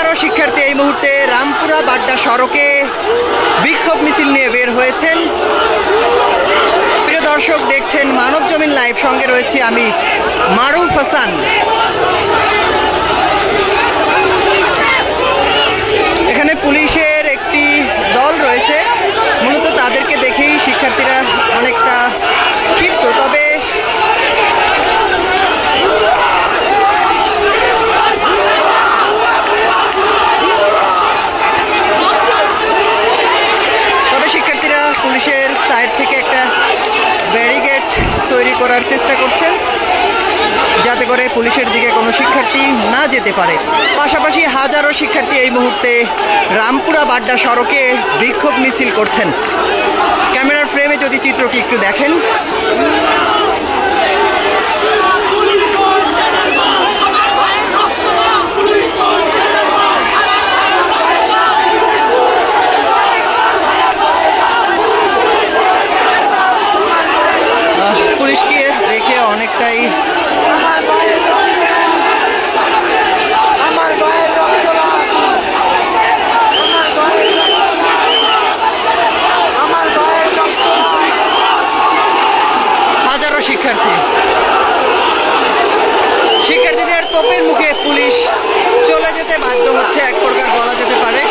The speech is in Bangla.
হাজারো শিক্ষার্থী এই মুহূর্তে রামপুরা বাড্ডা সড়কে বিক্ষোভ মিছিল নিয়ে বের হয়েছেন। প্রিয় দর্শক, দেখছেন মানব জমিন লাইভ, সঙ্গে রয়েছি আমি মারুফ হাসান। এখানে পুলিশের একটি দল রয়েছে, মূলত তাদেরকে দেখেই শিক্ষার্থীরা অনেকটা ক্ষিপ্ত। তবে শিক্ষার্থীরা পুলিশের সাইড থেকে একটা ব্যারিকেড তৈরি করার চেষ্টা করছেন, যাতে করে পুলিশের দিকে কোনো শিক্ষার্থী না যেতে পারে। পাশাপাশি হাজারো শিক্ষার্থী এই মুহূর্তে রামপুরা বাড্ডা সড়কে বিক্ষোভ মিছিল করছেন। ক্যামেরার ফ্রেমে যদি চিত্রটি একটু দেখেন, পুলিশকে দেখে অনেকটাই হাজারো শিক্ষার্থীদের তোপের মুখে পুলিশ চলে যেতে বাধ্য হচ্ছে, এক প্রকার বলা যেতে পারে।